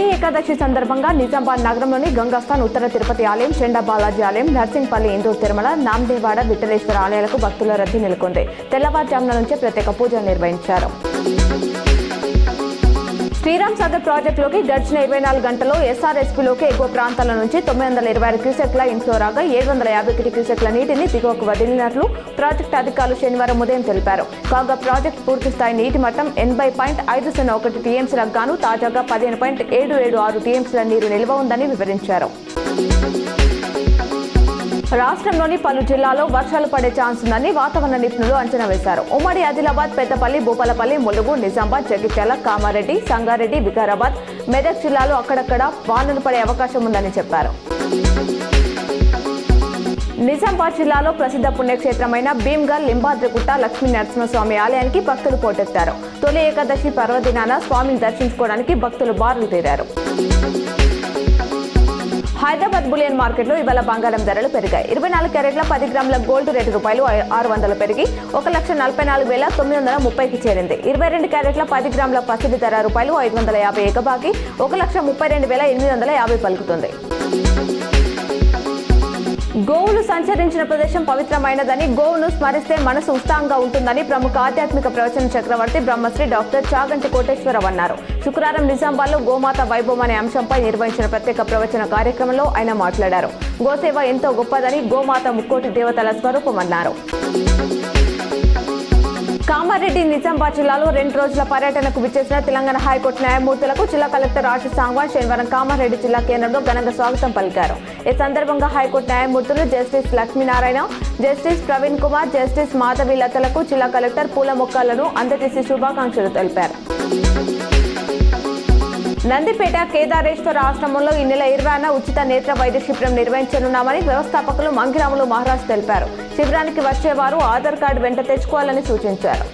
తొలి ఏకాదశి సందర్భంగా నిజామాబాద్ నగరంలోని గంగాస్థాన్ ఉత్తర తిరుపతి ఆలయం, చెండా బాలాజీ ఆలయం, నర్సింగ్పల్లి ఇందూర్ తిరుమల, నాందేవాడ విఠలేశ్వర ఆలయాలకు భక్తుల రద్దీ నెలకొంది. తెల్లవారుజామున నుంచే ప్రత్యేక పూజలు నిర్వహించారు. శ్రీరామ్ సాగర్ ప్రాజెక్టులోకి గడిచిన 24 గంటల్లో ఎస్ఆర్ఎస్పీలోకి ఎగువ ప్రాంతాల నుంచి 926 క్యూసెక్ల ఇన్ఫ్లో రాగా 751 క్యూసెక్ల నీటిని దిగువకు వదిలినట్లు ప్రాజెక్టు అధికారులు శనివారం ఉదయం తెలిపారు. కాగా ప్రాజెక్టు పూర్తిస్థాయి నీటి మట్టం 80.501 టీఎంసీలకు గాను తాజాగా 15.776 టీఎంసీల నీరు నిల్వ ఉందని వివరించారు. రాష్ట్రంలోని పలు జిల్లాల్లో వర్షాలు పడే ఛాన్స్ ఉందని వాతావరణ నిపుణులు అంచనా వేశారు. ఉమ్మడి ఆదిలాబాద్, పెద్దపల్లి, భూపాలపల్లి, ములుగు, నిజామాబాద్, జగిత్యాల, కామారెడ్డి, సంగారెడ్డి, వికారాబాద్, మెదక్ జిల్లాలో అక్కడక్కడ వానలు పడే అవకాశం ఉందని చెప్పారు. నిజామాబాద్ జిల్లాలో ప్రసిద్ధ పుణ్యక్షేత్రమైన భీమ్గల్, లింబాద్రిగుట్ట, లక్ష్మీ నరసింహస్వామి ఆలయానికి భక్తులు పోటెత్తారు. తొలి ఏకాదశి పర్వదినాన స్వామిని దర్శించుకోవడానికి భక్తులు బారులు తీరారు. హైదరాబాద్ బులియన్ మార్కెట్లో ఇవాళ బంగారం ధరలు పెరిగాయి. 24 క్యారెట్ల 10 గ్రాముల గోల్డ్ రేటు ₹600 పెరిగి 1,44,930కి చేరింది. 22 క్యారెట్ల 10 గ్రాముల పసిడి ధర ₹550 ఎగబాకి 1,32,850 పలుకుతుంది. గోవులు సంచరించిన ప్రదేశం పవిత్రమైనదని, గోవును స్మరిస్తే మనసు ఉత్సాహంగా ఉంటుందని ప్రముఖ ఆధ్యాత్మిక ప్రవచన చక్రవర్తి బ్రహ్మశ్రీ డాక్టర్ చాగంటి కోటేశ్వరరావు అన్నారు. శుక్రవారం నిజామాబాద్లో గోమాత వైభవం అనే అంశంపై నిర్వహించిన ప్రత్యేక ప్రవచన కార్యక్రమంలో ఆయన మాట్లాడారు. గోసేవ ఎంతో గొప్పదని, గోమాత ముక్కోటి దేవతల స్వరూపమన్నారు. కామారెడ్డి, నిజామాబాద్ జిల్లాలో 2 రోజుల పర్యటనకు విచ్చేసిన తెలంగాణ హైకోర్టు న్యాయమూర్తులకు జిల్లా కలెక్టర్ ఆశీష్ సాంగ్వాన్ శనివారం కామారెడ్డి జిల్లా కేంద్రంలో ఘనంగా స్వాగతం పలికారు. ఈ సందర్భంగా హైకోర్టు న్యాయమూర్తులు justice Lakshminarayana, justice Praveen Kumar, justice Madhavi లతలకు జిల్లా కలెక్టర్ పూల మొక్కలను అందజేసి శుభాకాంక్షలు తెలిపారు. నందిపేట కేదారేశ్వర ఆశ్రమంలో ఈ నెల 20న ఉచిత నేత్ర వైద్య శిబిరం నిర్వహించనున్నామని వ్యవస్థాపకులు మంగిరాములు మహారాజ్ తెలిపారు. శిబిరానికి వచ్చేవారు ఆధార్ కార్డు వెంట తెచ్చుకోవాలని సూచించారు.